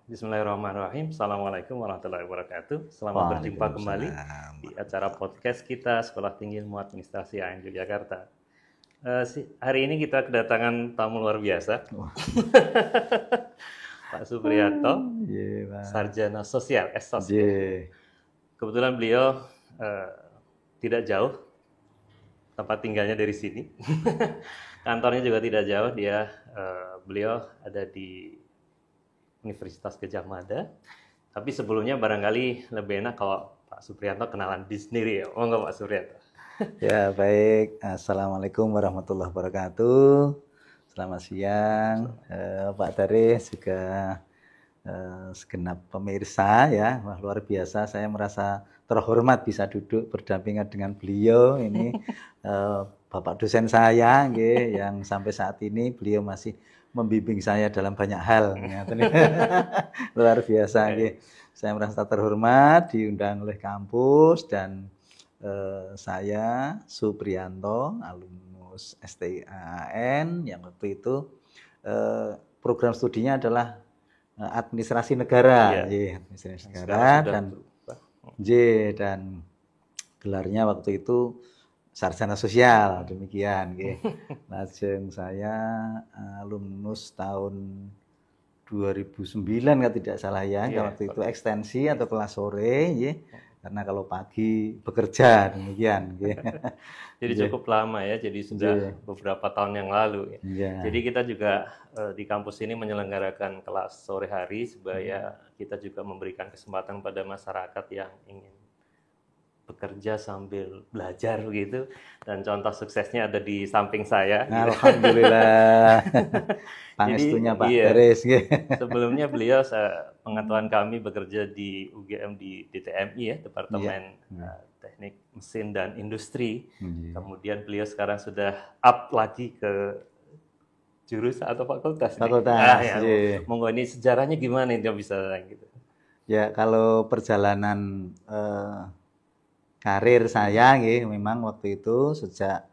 Bismillahirrahmanirrahim. Assalamualaikum warahmatullahi wabarakatuh. Selamat berjumpa kembali di acara podcast kita Sekolah Tinggi Ilmu Administrasi AN Yogyakarta. Hari ini kita kedatangan tamu luar biasa, Pak Supriyanto, Sarjana Sosial, SOS. Kebetulan beliau tidak jauh tempat tinggalnya dari sini. Kantornya juga tidak jauh. Beliau ada di Universitas Gadjah Mada. Tapi sebelumnya barangkali lebih enak kalau Pak Supriyanto kenalan diri sendiri ya. Monggo Pak Supriyanto. Ya, baik. Assalamualaikum warahmatullahi wabarakatuh. Selamat siang, Pak Daris, juga segenap pemirsa ya. Wah, luar biasa, saya merasa terhormat bisa duduk berdampingan dengan beliau. Ini Bapak dosen saya, yang sampai saat ini beliau masih membimbing saya dalam banyak hal. Luar biasa. Saya merasa terhormat diundang oleh kampus dan saya Supriyanto, alumnus STIAN yang waktu itu program studinya adalah administrasi negara, administrasi negara dan gelarnya waktu itu sarjana sosial, demikian. Lajeng saya alumnus tahun 2009 kalau tidak salah ya, waktu itu ekstensi atau kelas sore, karena kalau pagi bekerja, demikian. Jadi cukup lama ya, jadi sudah beberapa tahun yang lalu ya. Jadi kita juga di kampus ini menyelenggarakan kelas sore hari supaya kita juga memberikan kesempatan pada masyarakat yang ingin bekerja sambil belajar begitu, dan contoh suksesnya ada di samping saya. Alhamdulillah. Pangestunya Pak Daris. Sebelumnya beliau pengetahuan kami bekerja di UGM di DTMI ya, Departemen Teknik Mesin dan Industri. Kemudian beliau sekarang sudah up lagi ke jurusan atau fakultas. Monggo, ini sejarahnya gimana itu bisa gitu? Ya, kalau perjalanan karir saya, memang waktu itu sejak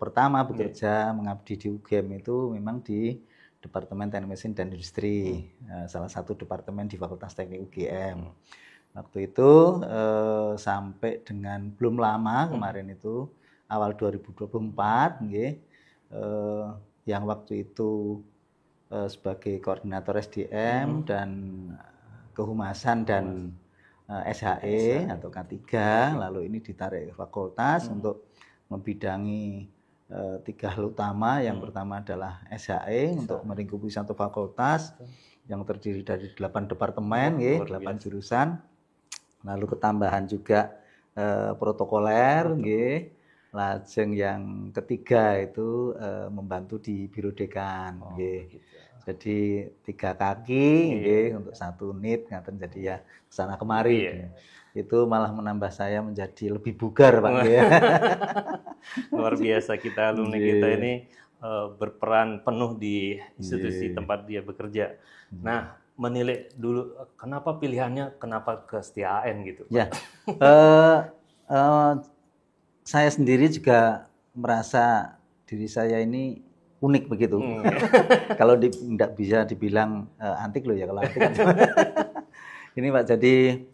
pertama bekerja mengabdi di UGM itu memang di Departemen Teknik Mesin dan Industri, salah satu departemen di Fakultas Teknik UGM. Waktu itu sampai dengan belum lama kemarin itu awal 2024, yang waktu itu sebagai koordinator SDM dan kehumasan dan SHE atau K3, lalu ini ditarik ke fakultas untuk membidangi 3 hal utama. Yang pertama adalah SHE untuk melingkupi satu fakultas yang terdiri dari 8 departemen, 8 jurusan. Lalu ketambahan juga protokoler, lajeng yang ketiga itu membantu di Biro Dekan. Jadi 3 kaki untuk 1 unit, jadi ya kesana kemari. Itu malah menambah saya menjadi lebih bugar, Pak. Luar biasa, kita alumni kita ini berperan penuh di institusi tempat dia bekerja. Nah, menilai dulu kenapa pilihannya ke STIAN gitu? Ya, saya sendiri juga merasa diri saya ini unik begitu. Kalau tidak bisa dibilang antik loh ya, kalau antik kan. Ini Pak, jadi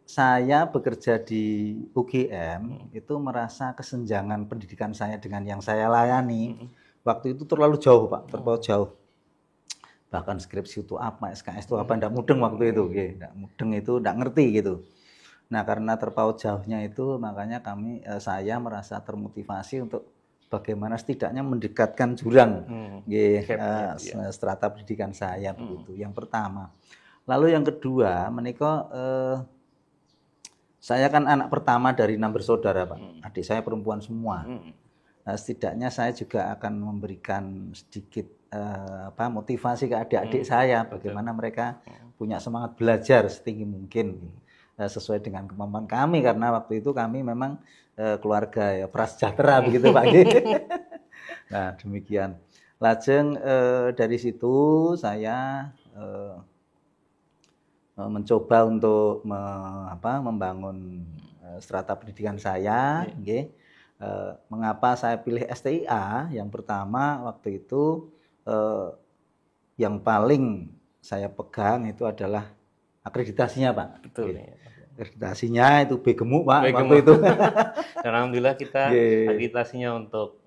saya bekerja di UGM itu merasa kesenjangan pendidikan saya dengan yang saya layani waktu itu terlalu jauh, Pak, terlalu jauh. Bahkan skripsi itu apa, SKS itu apa, tidak mudeng waktu itu, tidak mudeng itu, tidak ngerti gitu. Nah, karena terpaut jauhnya itu, makanya saya merasa termotivasi untuk bagaimana setidaknya mendekatkan jurang strata pendidikan saya begitu. Yang pertama. Lalu yang kedua, menika saya kan anak pertama dari 6 bersaudara, Pak. Adik saya perempuan semua. Nah, setidaknya saya juga akan memberikan sedikit motivasi ke adik-adik saya, bagaimana mereka punya semangat belajar setinggi mungkin sesuai dengan kemampuan kami, karena waktu itu kami memang keluarga ya prasejahtera begitu, Pak. Nah, demikian. Lajeng dari situ saya mencoba untuk membangun strata pendidikan saya. Mengapa saya pilih STIA? Yang pertama waktu itu yang paling saya pegang itu adalah akreditasinya, Pak. Betul. Akreditasinya itu B gemuk, Pak, waktu itu. Dan alhamdulillah kita akreditasinya untuk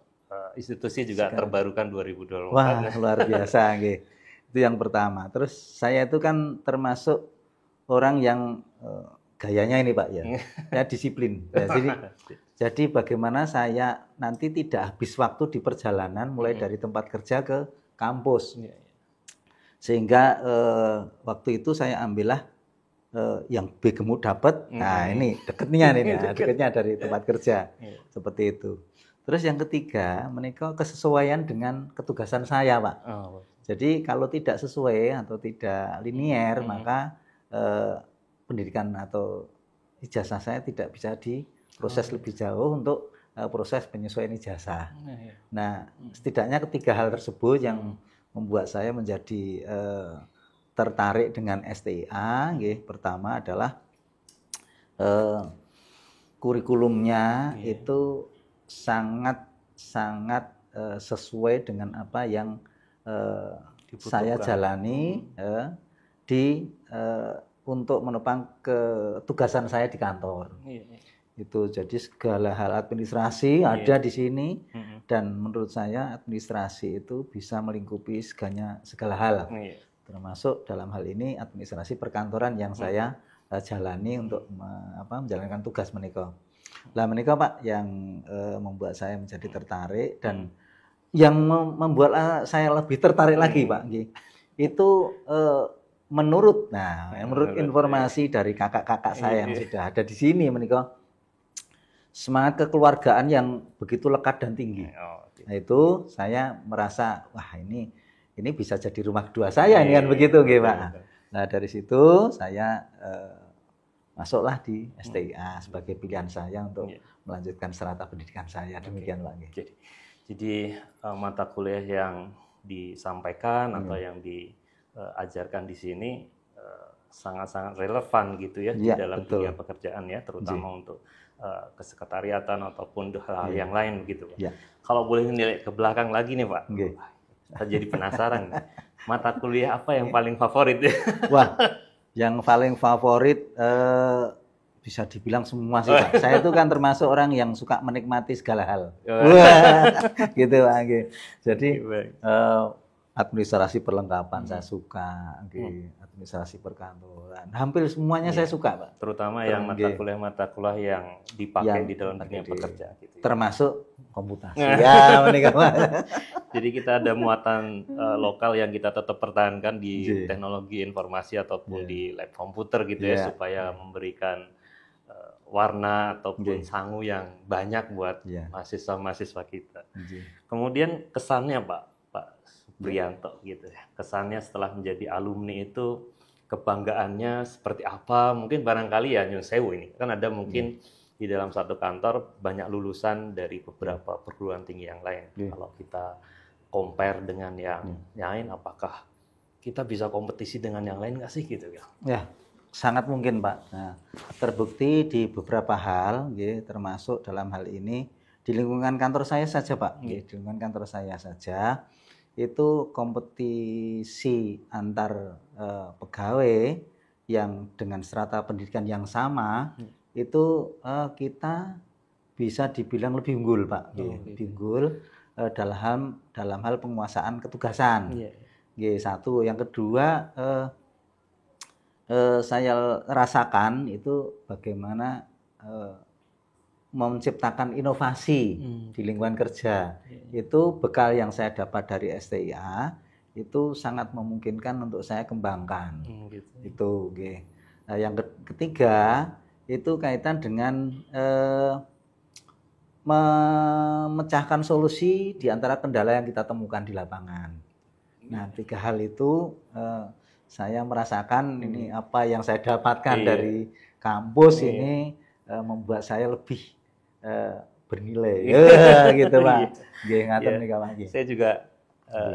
institusi juga terbarukan 2024. Wah, luar biasa, itu yang pertama. Terus saya itu kan termasuk orang yang gayanya ini, Pak, ya, saya disiplin. Jadi bagaimana saya nanti tidak habis waktu di perjalanan mulai dari tempat kerja ke kampus. Sehingga waktu itu saya ambillah yang B gemuk dapat. Nah, ini deketnya nih, deketnya dari tempat kerja. Seperti itu. Terus yang ketiga, menikah kesesuaian dengan ketugasan saya, Pak. Jadi kalau tidak sesuai atau tidak linier, maka pendidikan atau ijazah saya tidak bisa diproses lebih jauh untuk proses penyesuaian ijazah. Nah, setidaknya ketiga hal tersebut yang membuat saya menjadi tertarik dengan STIA. Pertama adalah kurikulumnya itu sangat sesuai dengan apa yang saya jalani untuk menopang ketugasan saya di kantor. Itu jadi segala hal administrasi ada di sini, dan menurut saya administrasi itu bisa melingkupi segala hal, termasuk dalam hal ini administrasi perkantoran yang saya jalani untuk menjalankan tugas menikah. Lah menikah, Pak, yang membuat saya menjadi tertarik dan yang membuat saya lebih tertarik lagi, Pak, itu menurut informasi dari kakak-kakak saya yang sudah ada di sini menikah, semangat kekeluargaan yang begitu lekat dan tinggi. Nah, itu saya merasa wah ini bisa jadi rumah kedua saya ini kan begitu, Pak. Nah, dari situ saya masuklah di STIA sebagai pilihan saya untuk melanjutkan strata pendidikan saya. Demikian, Pak. Jadi mata kuliah yang disampaikan atau yang diajarkan di sini sangat-sangat relevan gitu ya di dalam dunia pekerjaan ya, terutama untuk kesekretariatan ataupun hal-hal yang lain gitu, Pak. Kalau boleh nilai ke belakang lagi nih, Pak. Saya jadi penasaran. Mata kuliah apa yang paling favorit? Wah, yang paling favorit bisa dibilang semua sih, Pak. Saya itu kan termasuk orang yang suka menikmati segala hal. Gitu, Pak. Jadi administrasi perlengkapan saya suka, administrasi perkantoran, hampir semuanya saya suka, Pak. Terutama yang mata kuliah yang dipakai di dalam dunia pekerjaan. Gitu. Termasuk komputasi. Ya, menikah, Pak. Jadi kita ada muatan lokal yang kita tetap pertahankan di teknologi informasi ataupun di lab komputer gitu ya, supaya memberikan warna ataupun sangu yang banyak buat mahasiswa-mahasiswa kita. Kemudian kesannya, Pak Supriyanto gitu ya. Kesannya setelah menjadi alumni itu kebanggaannya seperti apa? Mungkin barangkali ya nyun sewu ini. Kan ada mungkin di dalam satu kantor banyak lulusan dari beberapa perguruan tinggi yang lain. Kalau kita compare dengan yang lain, apakah kita bisa kompetisi dengan yang lain nggak sih gitu ya? Ya, sangat mungkin, Pak. Nah, terbukti di beberapa hal, termasuk dalam hal ini di lingkungan kantor saya saja, Pak. Di lingkungan kantor saya saja itu kompetisi antar pegawai yang dengan strata pendidikan yang sama itu kita bisa dibilang lebih unggul, Pak. Lebih unggul dalam hal penguasaan ketugasan. Satu, yang kedua saya rasakan itu bagaimana menciptakan inovasi di lingkungan kerja. Itu bekal yang saya dapat dari STIA itu sangat memungkinkan untuk saya kembangkan. Itu. Nah, yang ketiga itu kaitan dengan memecahkan solusi di antara kendala yang kita temukan di lapangan. Nah, tiga hal itu saya merasakan ini apa yang saya dapatkan dari kampus ini membuat saya lebih bernilai, gitu, Pak. Saya juga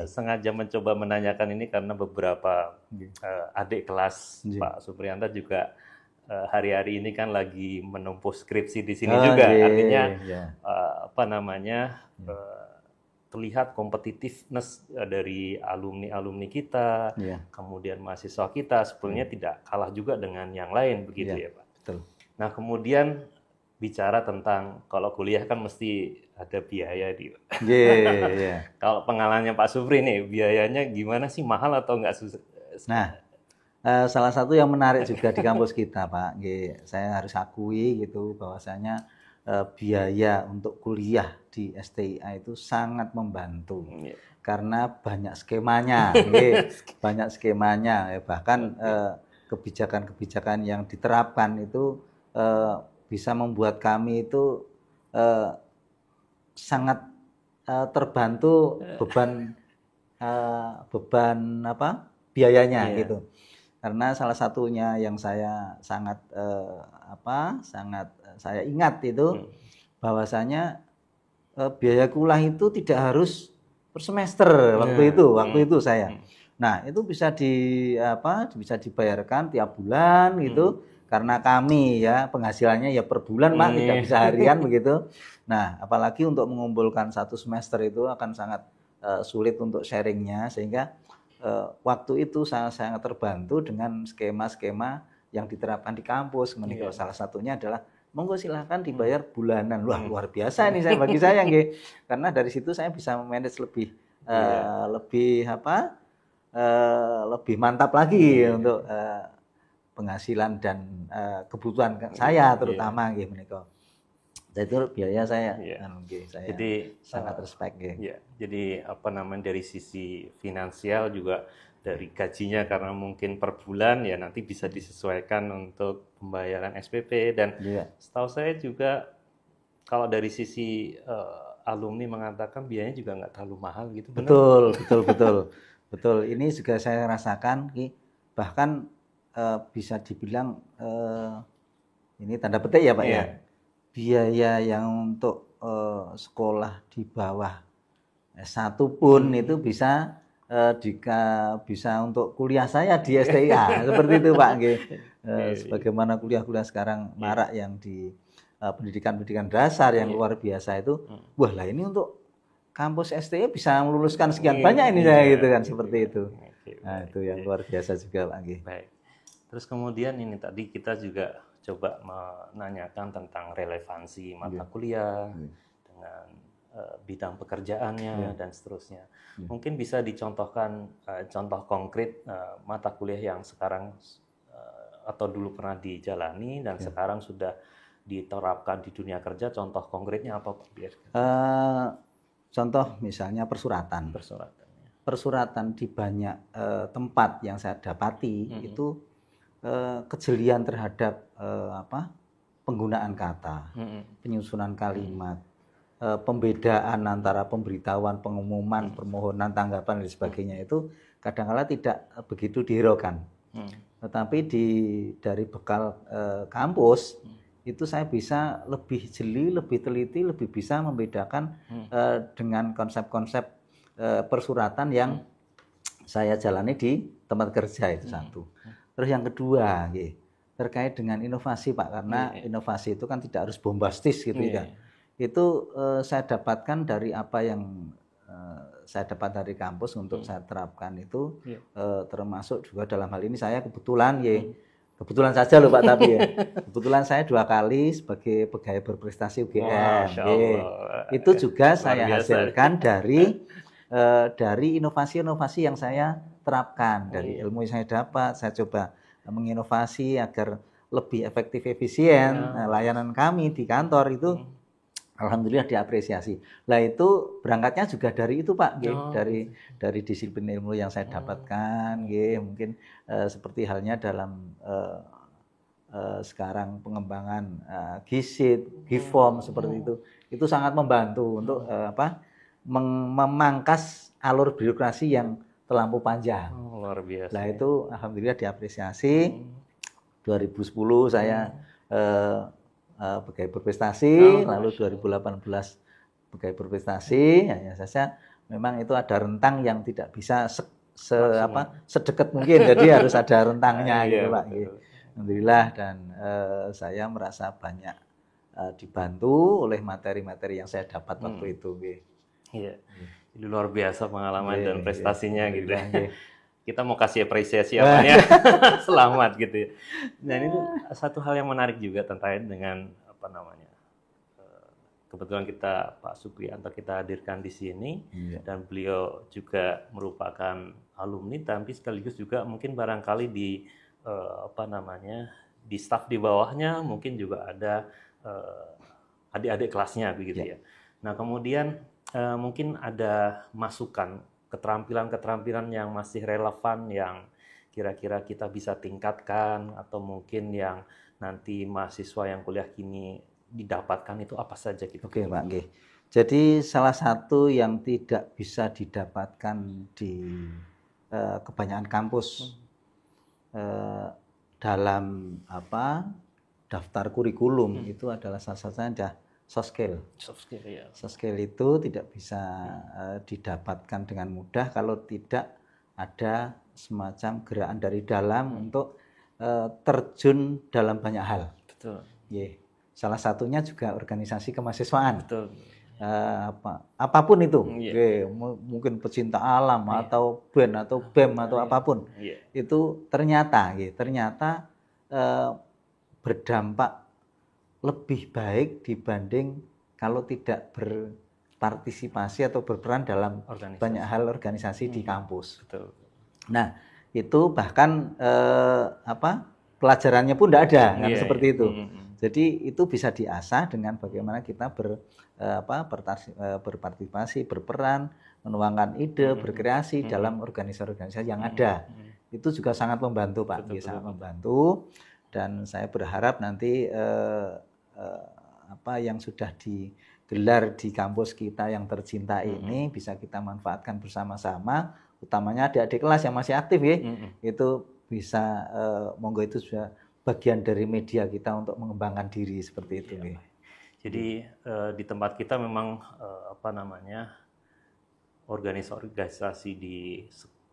sengaja mencoba menanyakan ini karena beberapa adik kelas Pak Supriyanto juga hari-hari ini kan lagi menempuh skripsi di sini juga, artinya terlihat competitiveness dari alumni kita, kemudian mahasiswa kita sebenarnya tidak kalah juga dengan yang lain begitu ya Pak. Betul. Nah kemudian bicara tentang kalau kuliah kan mesti ada biaya di. Kalau pengalamannya Pak Supri nih biayanya gimana sih, mahal atau nggak susah? Nah, salah satu yang menarik juga di kampus kita Pak, saya harus akui gitu bahwasanya biaya untuk kuliah di STIA itu sangat membantu karena banyak skemanya, banyak skemanya, bahkan kebijakan-kebijakan yang diterapkan itu bisa membuat kami itu sangat terbantu beban biayanya gitu. Karena salah satunya yang saya sangat saya ingat itu bahwasanya biaya kuliah itu tidak harus per semester waktu itu saya. Nah, itu bisa dibayarkan tiap bulan gitu. Karena kami ya penghasilannya ya per bulan Pak, tidak bisa harian begitu. Nah, apalagi untuk mengumpulkan satu semester itu akan sangat sulit untuk sharingnya, sehingga waktu itu sangat terbantu dengan skema-skema yang diterapkan di kampus. Salah satunya adalah monggo silahkan dibayar bulanan. Wah, luar biasa ini bagi saya nggih. Karena dari situ saya bisa manage lebih lebih mantap lagi untuk penghasilan dan kebutuhan saya terutama nggih menika. Itu biaya saya, saya jadi sangat respect jadi dari sisi finansial juga dari gajinya, karena mungkin per bulan ya nanti bisa disesuaikan untuk pembayaran SPP, dan setahu saya juga kalau dari sisi alumni mengatakan biayanya juga nggak terlalu mahal gitu. Betul. Ini juga saya rasakan, bahkan bisa dibilang ini tanda petik ya Pak ya. Biaya yang untuk sekolah di bawah S1 pun itu bisa bisa untuk kuliah saya di STIA seperti itu Pak. Sebagaimana kuliah-kuliah sekarang marak yang di pendidikan dasar yang luar biasa itu, wah lah ini untuk kampus STIA bisa meluluskan sekian banyak ini saya gitu kan, seperti itu. Nah itu yang luar biasa juga Pak. Baik. Terus kemudian ini tadi kita juga coba menanyakan tentang relevansi mata kuliah dengan bidang pekerjaannya dan seterusnya. Mungkin bisa dicontohkan contoh konkret mata kuliah yang sekarang atau dulu pernah dijalani dan sekarang sudah diterapkan di dunia kerja. Contoh konkretnya apa Pak? Contoh misalnya persuratan. Persuratan di banyak tempat yang saya dapati itu kejelian terhadap penggunaan kata, penyusunan kalimat, pembedaan antara pemberitahuan, pengumuman, permohonan, tanggapan dan sebagainya itu kadang-kala tidak begitu dihiraukan. Tetapi dari bekal kampus itu saya bisa lebih jeli, lebih teliti, lebih bisa membedakan dengan konsep-konsep persuratan yang saya jalani di tempat kerja itu satu. Terus yang kedua, terkait dengan inovasi Pak, karena inovasi itu kan tidak harus bombastis gitu ya. Itu saya dapatkan dari apa yang saya dapat dari kampus untuk saya terapkan itu, termasuk juga dalam hal ini saya kebetulan saja loh Pak, tapi kebetulan saya 2 kali sebagai pegawai berprestasi UGM. Itu juga saya hasilkan dari inovasi-inovasi yang saya terapkan, dari ilmu yang saya dapat. Saya coba menginovasi agar lebih efektif, efisien layanan kami di kantor itu. Alhamdulillah diapresiasi. Lah itu berangkatnya juga dari itu Pak, dari disiplin ilmu yang saya dapatkan, mungkin seperti halnya dalam sekarang pengembangan GISIT, GIFOM seperti itu sangat membantu untuk memangkas alur birokrasi yang terlampau panjang. Luar biasa. Nah itu alhamdulillah diapresiasi. 2010 saya pegawai berprestasi, lalu 2018 pegawai berprestasi. Hanya saja memang itu ada rentang yang tidak bisa sedekat mungkin, jadi harus ada rentangnya gitu Pak. Alhamdulillah, dan saya merasa banyak dibantu oleh materi-materi yang saya dapat waktu itu. Iya. Ini luar biasa pengalaman dan prestasinya gitu. Yeah. Kita mau kasih apresiasi apanya? Selamat gitu ya. Dan itu satu hal yang menarik juga terkait dengan apa namanya. Kebetulan kita Pak Supriyanto kita hadirkan di sini dan beliau juga merupakan alumni tapi sekaligus juga mungkin barangkali di apa namanya di staf di bawahnya mungkin juga ada adik-adik kelasnya begitu ya. Nah, kemudian mungkin ada masukan keterampilan-keterampilan yang masih relevan yang kira-kira kita bisa tingkatkan atau mungkin yang nanti mahasiswa yang kuliah kini didapatkan itu apa saja gitu. Oke, Pak G. Jadi salah satu yang tidak bisa didapatkan di kebanyakan kampus dalam daftar kurikulum itu adalah salah satunya soft skill. Soft skill ya. Soft skill itu tidak bisa didapatkan dengan mudah kalau tidak ada semacam gerakan dari dalam untuk terjun dalam banyak hal. Betul. Salah satunya juga organisasi kemahasiswaan. Betul. Apapun itu, mungkin pecinta alam atau band atau BEM atau apapun, itu ternyata berdampak lebih baik dibanding kalau tidak berpartisipasi atau berperan dalam banyak hal organisasi di kampus. Betul. Nah, itu bahkan pelajarannya pun tidak ada, kan seperti itu. Jadi itu bisa diasah dengan bagaimana kita berpartisipasi, berperan, menuangkan ide, berkreasi dalam organisasi-organisasi yang ada. Itu juga sangat membantu, Pak. Sangat membantu. Dan saya berharap nanti apa yang sudah digelar di kampus kita yang tercinta ini bisa kita manfaatkan bersama-sama. Utamanya adik-adik kelas yang masih aktif ya, itu bisa monggo itu sudah bagian dari media kita untuk mengembangkan diri seperti itu. Jadi di tempat kita memang organisasi di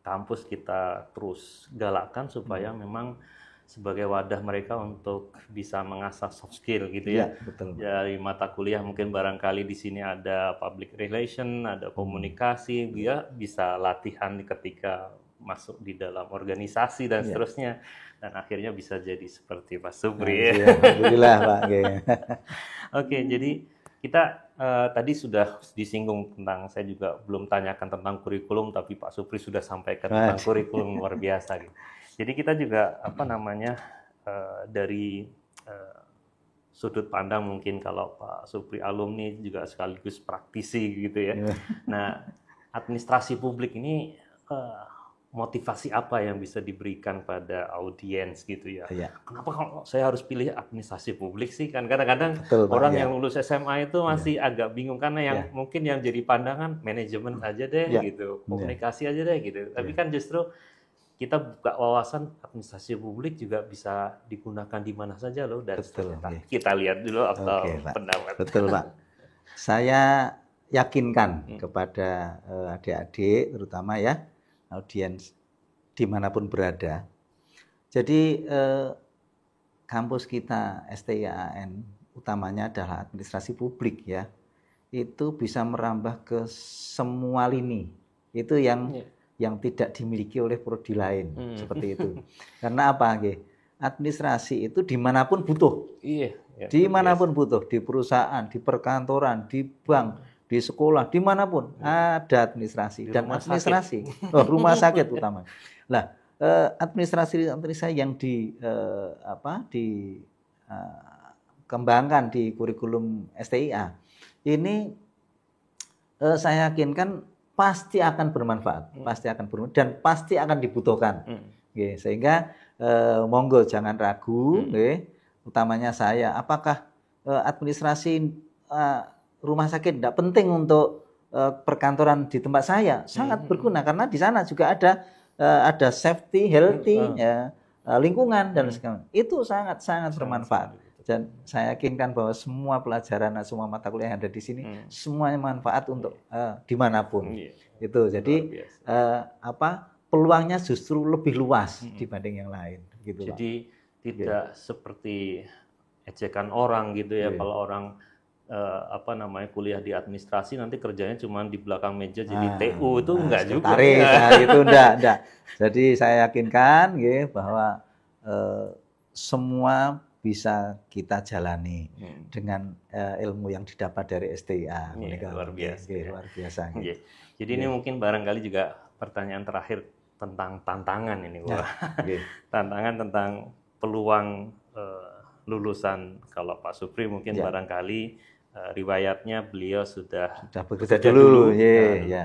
kampus kita terus galakkan supaya memang sebagai wadah mereka untuk bisa mengasah soft skill gitu ya. Betul. Dari mata kuliah mungkin barangkali di sini ada public relation, ada komunikasi, dia bisa latihan ketika masuk di dalam organisasi dan seterusnya, dan akhirnya bisa jadi seperti Pak Supri. Alhamdulillah, Pak. Oke, jadi kita tadi sudah disinggung tentang, saya juga belum tanyakan tentang kurikulum, tapi Pak Supri sudah sampaikan tentang kurikulum luar biasa. Gitu. Jadi kita juga dari sudut pandang mungkin kalau Pak Supri alumni juga sekaligus praktisi gitu ya. Nah, administrasi publik ini motivasi apa yang bisa diberikan pada audiens gitu ya? Kenapa kalau saya harus pilih administrasi publik sih? Kan kadang-kadang orang yang lulus SMA itu masih agak bingung karena yang mungkin yang jadi pandangan manajemen aja deh gitu, komunikasi aja deh gitu. Tapi kan justru kita buka wawasan administrasi publik juga bisa digunakan di mana saja loh. Dan kita lihat dulu atau pendapat. Betul, Pak. Saya yakinkan kepada adik-adik terutama ya, audiens dimanapun berada. Jadi kampus kita STIAAN utamanya adalah administrasi publik ya, itu bisa merambah ke semua lini. Itu yang tidak dimiliki oleh prodi lain seperti itu. Karena apa? Administrasi itu dimanapun butuh. Dimanapun butuh, di perusahaan, di perkantoran, di bank, di sekolah, dimanapun ada administrasi. Dan administrasi, rumah sakit utama. Nah, administrasi yang dikembangkan di kurikulum STIA ini saya yakinkan pasti akan bermanfaat, dan pasti akan dibutuhkan. Sehingga monggo jangan ragu, utamanya saya, apakah administrasi rumah sakit tidak penting untuk perkantoran di tempat saya? Sangat berguna karena di sana juga ada safety, healthy, lingkungan dan segala. Itu sangat bermanfaat. Dan saya yakinkan bahwa semua pelajaran, semua mata kuliah yang ada di sini semuanya manfaat untuk dimanapun. Itu jadi peluangnya justru lebih luas dibanding yang lain. Gitu, jadi Pak. Tidak seperti ejekan orang gitu ya, kalau orang kuliah di administrasi nanti kerjanya cuma di belakang meja jadi TU itu enggak juga. Itu enggak. Jadi saya yakinkan bahwa semua bisa kita jalani dengan ilmu yang didapat dari STIA. Luar biasa. Luar biasa. Jadi ini mungkin barangkali juga pertanyaan terakhir tentang tantangan ini, tantangan tentang peluang lulusan. Kalau Pak Supri mungkin barangkali riwayatnya beliau sudah bekerja dulu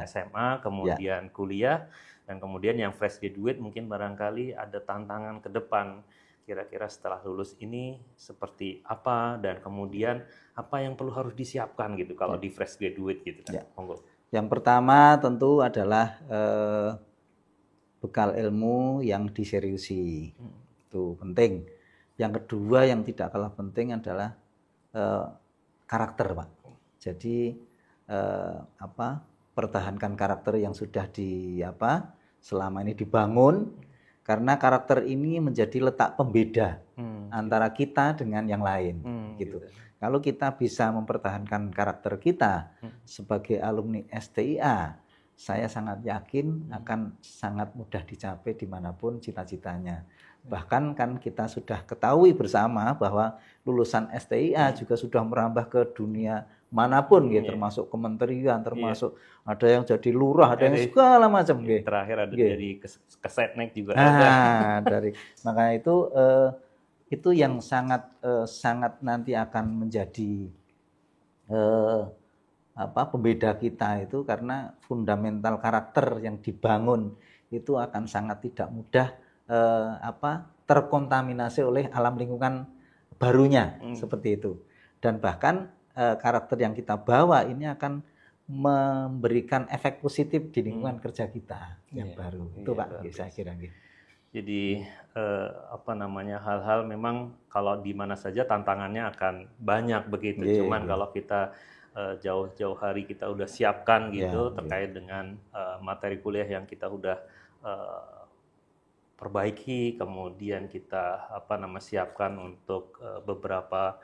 SMA, kemudian kuliah, dan kemudian yang fresh graduate mungkin barangkali ada tantangan ke depan. Kira-kira setelah lulus ini seperti apa, dan kemudian apa yang perlu harus disiapkan gitu kalau di fresh graduate gitu kan. Monggo. Yang pertama tentu adalah bekal ilmu yang diseriusi. Itu penting. Yang kedua yang tidak kalah penting adalah karakter, Pak. Jadi pertahankan karakter yang sudah selama ini dibangun, karena karakter ini menjadi letak pembeda antara kita dengan yang lain, gitu. Kalau kita bisa mempertahankan karakter kita sebagai alumni STIA, saya sangat yakin akan sangat mudah dicapai dimanapun cita-citanya. Bahkan kan kita sudah ketahui bersama bahwa lulusan STIA juga sudah merambah ke dunia manapun, termasuk kementerian, termasuk ada yang jadi lurah, ada yang segala macam. Terakhir ada dari Kesetnek juga. Makanya itu yang sangat nanti akan menjadi pembeda kita itu, karena fundamental karakter yang dibangun itu akan sangat tidak mudah terkontaminasi oleh alam lingkungan barunya, seperti itu. Dan bahkan karakter yang kita bawa ini akan memberikan efek positif di lingkungan kerja kita yang baru. Itu Pak, saya kira. Jadi hal-hal memang kalau di mana saja tantangannya akan banyak begitu. Cuman kalau kita jauh-jauh hari kita udah siapkan gitu terkait dengan materi kuliah yang kita udah perbaiki, kemudian kita siapkan untuk beberapa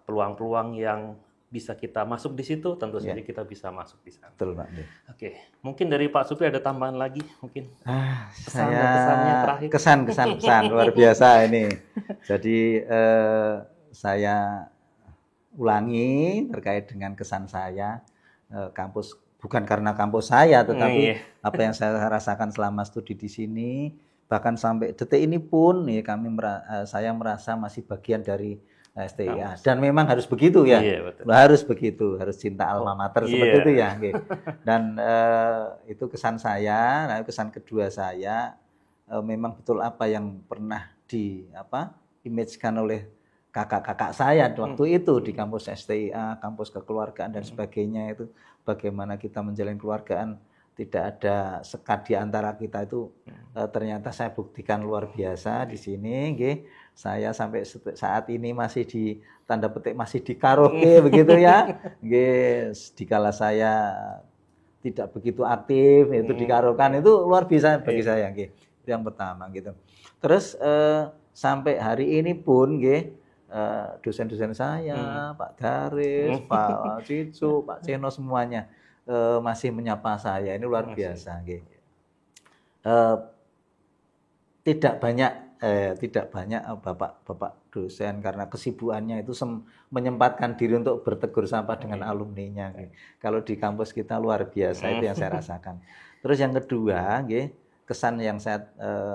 peluang-peluang yang bisa kita masuk di situ, tentu saja kita bisa masuk di sana. Betul, Pak. Oke, mungkin dari Pak Supri ada tambahan lagi mungkin? Kesannya terakhir. Kesan luar biasa ini. Jadi saya ulangi terkait dengan kesan saya kampus, bukan karena kampus saya, tetapi apa yang saya rasakan selama studi di sini. Bahkan sampai detik ini pun saya merasa masih bagian dari STIA. Dan memang harus begitu ya. Harus begitu, harus cinta alma mater seperti itu ya. Dan itu kesan saya. Nah, kesan kedua saya memang betul apa yang pernah image-kan oleh kakak-kakak saya waktu itu di kampus STIA, kampus kekeluargaan dan sebagainya, itu bagaimana kita menjalin keluargaan. Tidak ada sekat di antara kita itu, ternyata saya buktikan luar biasa di sini. Saya sampai saat ini masih di tanda petik masih di karaoke begitu ya. Dikala saya tidak begitu aktif itu di karaokean, itu luar biasa bagi saya. Itu yang pertama gitu. Terus sampai hari ini pun dosen-dosen saya, Pak Daris, Pak Cicu, Pak Ceno, semuanya masih menyapa saya. Ini luar biasa. Tidak banyak bapak dosen karena kesibukannya itu menyempatkan diri untuk bertegur sapa dengan alumninya. Kalau di kampus kita luar biasa, itu yang saya rasakan. Terus yang kedua, kesan yang saya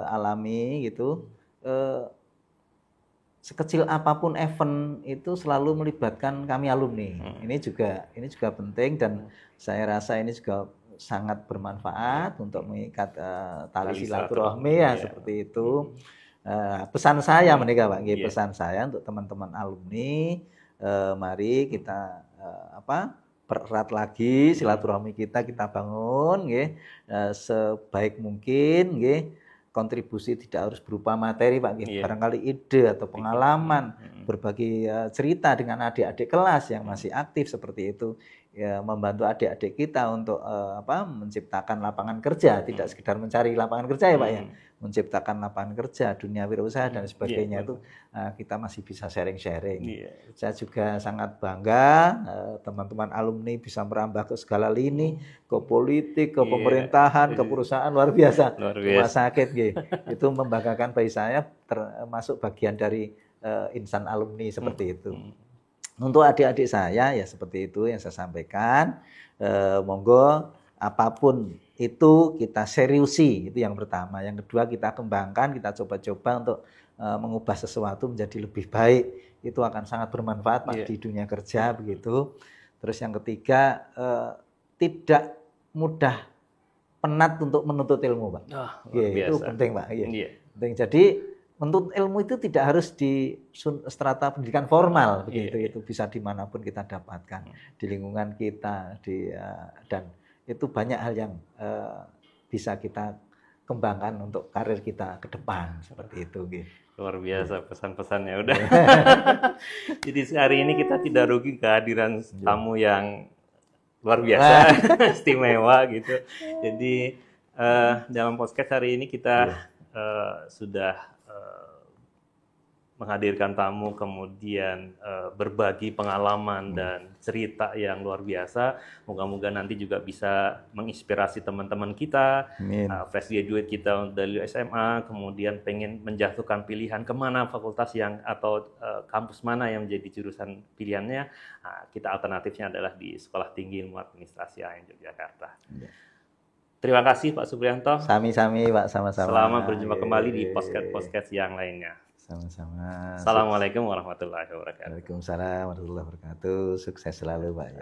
alami gitu, sekecil apapun event itu selalu melibatkan kami alumni. Ini juga penting, dan saya rasa ini juga sangat bermanfaat untuk mengikat tali silaturahmi seperti itu. Pesan saya Pak, pesan saya untuk teman-teman alumni, mari kita pererat lagi silaturahmi kita bangun sebaik mungkin. Kontribusi tidak harus berupa materi Pak, barangkali ide atau pengalaman, berbagi cerita dengan adik-adik kelas yang masih aktif seperti itu. ya membantu adik-adik kita untuk menciptakan lapangan kerja, tidak sekedar mencari lapangan kerja ya Pak ya, menciptakan lapangan kerja, dunia wirausaha dan sebagainya itu kita masih bisa sharing-sharing. Saya juga sangat bangga teman-teman alumni bisa merambah ke segala lini, ke politik, ke pemerintahan, ke perusahaan, luar biasa. Rumah sakit itu membanggakan bagi saya, termasuk bagian dari insan alumni seperti itu. Untuk adik-adik saya ya seperti itu yang saya sampaikan. Monggo apapun itu kita seriusi, itu yang pertama. Yang kedua kita kembangkan, kita coba-coba untuk mengubah sesuatu menjadi lebih baik. Itu akan sangat bermanfaat Pak di dunia kerja begitu. Terus yang ketiga tidak mudah penat untuk menuntut ilmu Pak. Itu penting Pak. Penting. Jadi menuntut ilmu itu tidak harus di strata pendidikan formal begitu, itu bisa dimanapun kita dapatkan di lingkungan kita, dan itu banyak hal yang bisa kita kembangkan untuk karir kita ke depan seperti itu. Luar biasa pesan-pesannya udah. Jadi hari ini kita tidak rugi kehadiran tamu yang luar biasa, istimewa gitu. Jadi dalam podcast hari ini kita sudah menghadirkan tamu, kemudian berbagi pengalaman dan cerita yang luar biasa. Moga-moga nanti juga bisa menginspirasi teman-teman kita, fresh graduate kita dari SMA, kemudian pengen menjatuhkan pilihan kemana fakultas yang atau kampus mana yang menjadi jurusan pilihannya. Kita alternatifnya adalah di Sekolah Tinggi Ilmu Administrasi AIN Yogyakarta. Terima kasih Pak Supriyanto. Sami-sami Pak, sama-sama. Selamat berjumpa kembali di podcast yang lainnya. Sama-sama. Assalamualaikum warahmatullahi wabarakatuh. Waalaikumsalam warahmatullahi wabarakatuh. Sukses selalu Pak.